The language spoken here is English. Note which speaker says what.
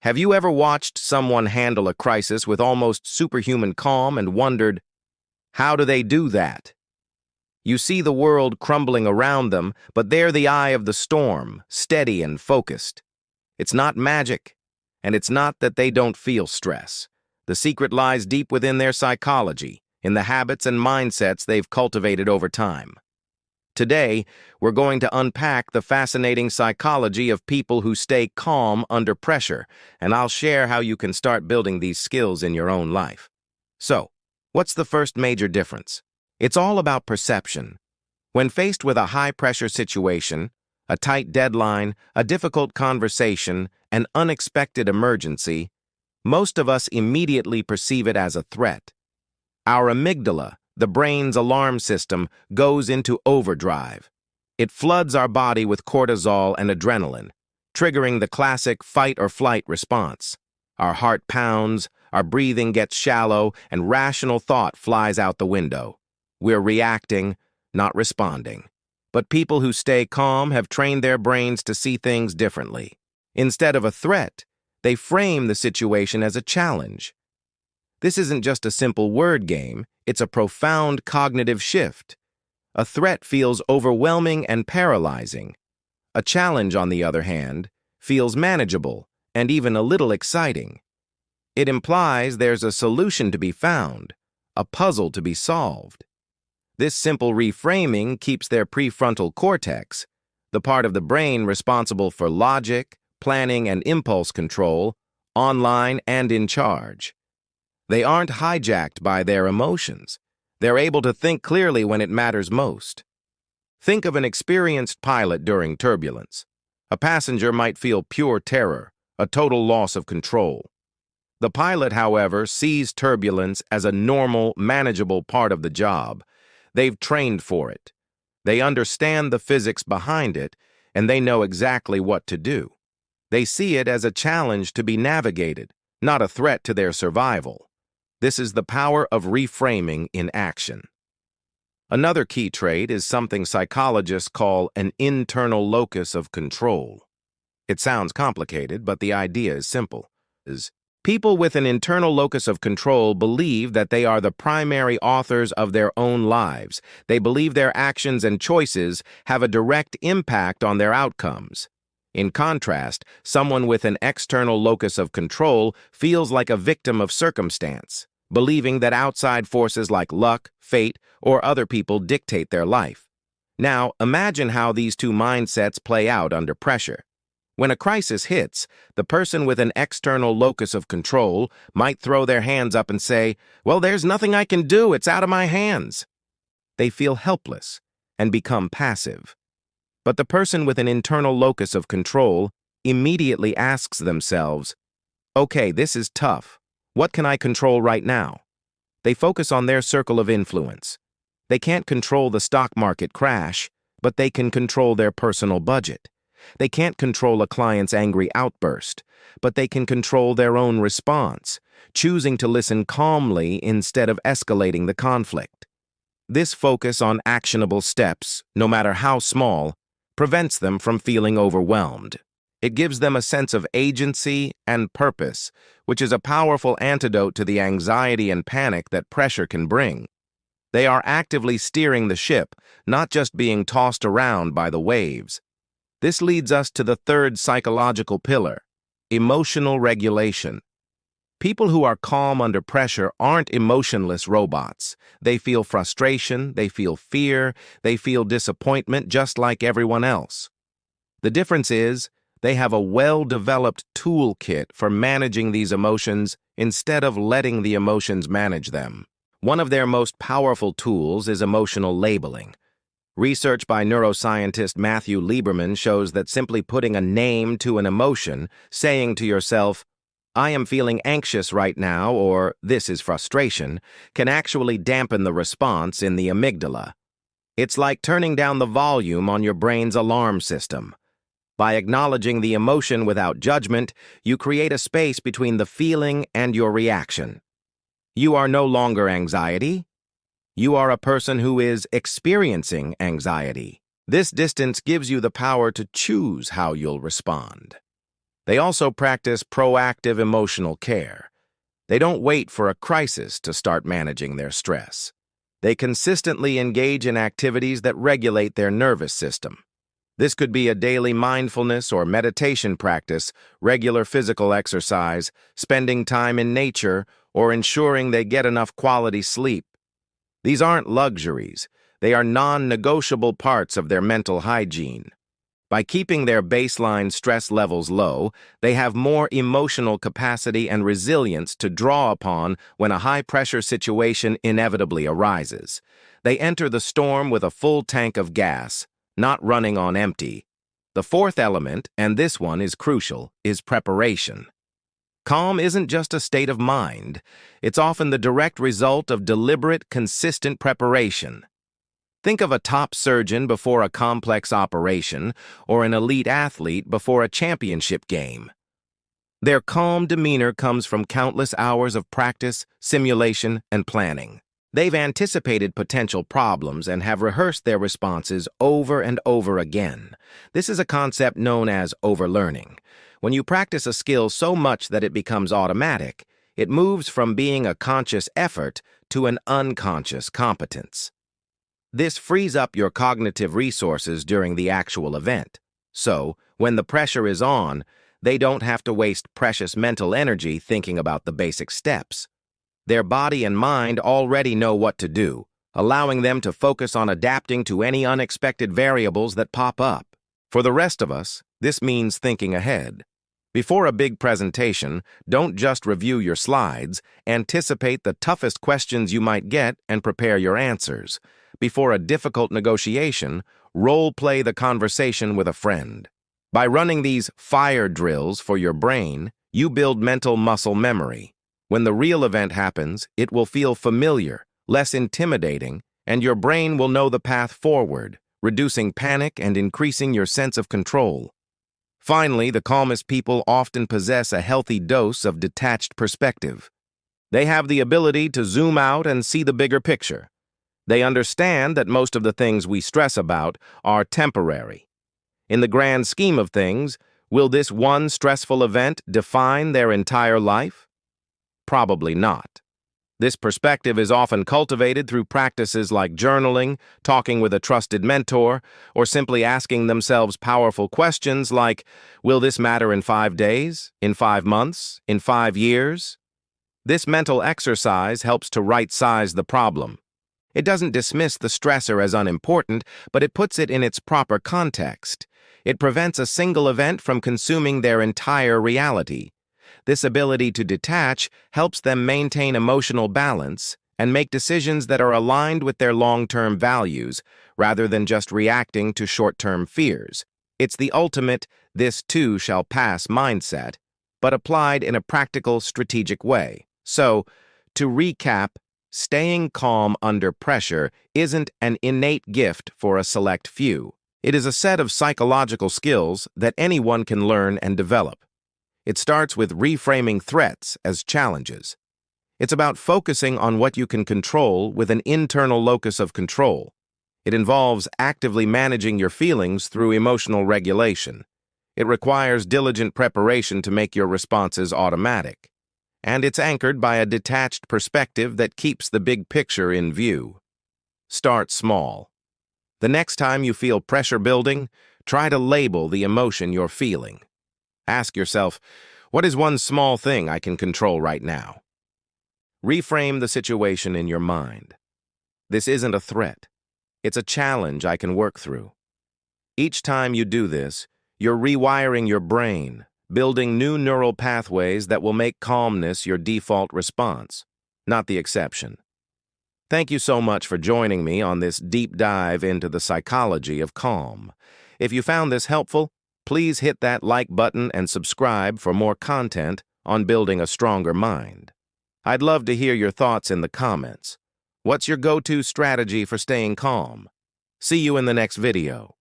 Speaker 1: Have you ever watched someone handle a crisis with almost superhuman calm and wondered, how do they do that? You see the world crumbling around them, but they're the eye of the storm, steady and focused. It's not magic, and it's not that they don't feel stress. The secret lies deep within their psychology, in the habits and mindsets they've cultivated over time. Today, we're going to unpack the fascinating psychology of people who stay calm under pressure, and I'll share how you can start building these skills in your own life. So, what's the first major difference? It's all about perception. When faced with a high-pressure situation, a tight deadline, a difficult conversation, an unexpected emergency, most of us immediately perceive it as a threat. Our amygdala, the brain's alarm system, goes into overdrive. It floods our body with cortisol and adrenaline, triggering the classic fight-or-flight response. Our heart pounds, our breathing gets shallow, and rational thought flies out the window. We're reacting, not responding. But people who stay calm have trained their brains to see things differently. Instead of a threat, they frame the situation as a challenge. This isn't just a simple word game, it's a profound cognitive shift. A threat feels overwhelming and paralyzing. A challenge, on the other hand, feels manageable and even a little exciting. It implies there's a solution to be found, a puzzle to be solved. This simple reframing keeps their prefrontal cortex, the part of the brain responsible for logic, planning, and impulse control, online and in charge. They aren't hijacked by their emotions. They're able to think clearly when it matters most. Think of an experienced pilot during turbulence. A passenger might feel pure terror, a total loss of control. The pilot, however, sees turbulence as a normal, manageable part of the job. They've trained for it. They understand the physics behind it, and they know exactly what to do. They see it as a challenge to be navigated, not a threat to their survival. This is the power of reframing in action. Another key trait is something psychologists call an internal locus of control. It sounds complicated, but the idea is simple. People with an internal locus of control believe that they are the primary authors of their own lives. They believe their actions and choices have a direct impact on their outcomes. In contrast, someone with an external locus of control feels like a victim of circumstance, believing that outside forces like luck, fate, or other people dictate their life. Now, imagine how these two mindsets play out under pressure. When a crisis hits, the person with an external locus of control might throw their hands up and say, "Well, there's nothing I can do, it's out of my hands." They feel helpless and become passive. But the person with an internal locus of control immediately asks themselves, "Okay, this is tough. What can I control right now?" They focus on their circle of influence. They can't control the stock market crash, but they can control their personal budget. They can't control a client's angry outburst, but they can control their own response, choosing to listen calmly instead of escalating the conflict. This focus on actionable steps, no matter how small, prevents them from feeling overwhelmed. It gives them a sense of agency and purpose, which is a powerful antidote to the anxiety and panic that pressure can bring. They are actively steering the ship, not just being tossed around by the waves. This leads us to the third psychological pillar, emotional regulation. People who are calm under pressure aren't emotionless robots. They feel frustration, they feel fear, they feel disappointment just like everyone else. The difference is, they have a well-developed toolkit for managing these emotions instead of letting the emotions manage them. One of their most powerful tools is emotional labeling. Research by neuroscientist Matthew Lieberman shows that simply putting a name to an emotion, saying to yourself, "I am feeling anxious right now," or "this is frustration," can actually dampen the response in the amygdala. It's like turning down the volume on your brain's alarm system. By acknowledging the emotion without judgment, you create a space between the feeling and your reaction. You are no longer anxiety. You are a person who is experiencing anxiety. This distance gives you the power to choose how you'll respond. They also practice proactive emotional care. They don't wait for a crisis to start managing their stress. They consistently engage in activities that regulate their nervous system. This could be a daily mindfulness or meditation practice, regular physical exercise, spending time in nature, or ensuring they get enough quality sleep. These aren't luxuries. They are non-negotiable parts of their mental hygiene. By keeping their baseline stress levels low, they have more emotional capacity and resilience to draw upon when a high-pressure situation inevitably arises. They enter the storm with a full tank of gas, not running on empty. The fourth element, and this one is crucial, is preparation. Calm isn't just a state of mind. It's often the direct result of deliberate, consistent preparation. Think of a top surgeon before a complex operation, or an elite athlete before a championship game. Their calm demeanor comes from countless hours of practice, simulation, and planning. They've anticipated potential problems and have rehearsed their responses over and over again. This is a concept known as overlearning. When you practice a skill so much that it becomes automatic, it moves from being a conscious effort to an unconscious competence. This frees up your cognitive resources during the actual event. So, when the pressure is on, they don't have to waste precious mental energy thinking about the basic steps. Their body and mind already know what to do, allowing them to focus on adapting to any unexpected variables that pop up. For the rest of us, this means thinking ahead. Before a big presentation, don't just review your slides, anticipate the toughest questions you might get and prepare your answers. Before a difficult negotiation, role-play the conversation with a friend. By running these fire drills for your brain, you build mental muscle memory. When the real event happens, it will feel familiar, less intimidating, and your brain will know the path forward, reducing panic and increasing your sense of control. Finally, the calmest people often possess a healthy dose of detached perspective. They have the ability to zoom out and see the bigger picture. They understand that most of the things we stress about are temporary. In the grand scheme of things, will this one stressful event define their entire life? Probably not. This perspective is often cultivated through practices like journaling, talking with a trusted mentor, or simply asking themselves powerful questions like, will this matter in 5 days, in 5 months, in 5 years? This mental exercise helps to right-size the problem. It doesn't dismiss the stressor as unimportant, but it puts it in its proper context. It prevents a single event from consuming their entire reality. This ability to detach helps them maintain emotional balance and make decisions that are aligned with their long-term values, rather than just reacting to short-term fears. It's the ultimate "this too shall pass" mindset, but applied in a practical, strategic way. So, to recap, staying calm under pressure isn't an innate gift for a select few. It is a set of psychological skills that anyone can learn and develop. It starts with reframing threats as challenges. It's about focusing on what you can control with an internal locus of control. It involves actively managing your feelings through emotional regulation. It requires diligent preparation to make your responses automatic. And it's anchored by a detached perspective that keeps the big picture in view. Start small. The next time you feel pressure building, try to label the emotion you're feeling. Ask yourself, what is one small thing I can control right now? Reframe the situation in your mind. This isn't a threat. It's a challenge I can work through. Each time you do this, you're rewiring your brain, building new neural pathways that will make calmness your default response, not the exception. Thank you so much for joining me on this deep dive into the psychology of calm. If you found this helpful, please hit that like button and subscribe for more content on building a stronger mind. I'd love to hear your thoughts in the comments. What's your go-to strategy for staying calm? See you in the next video.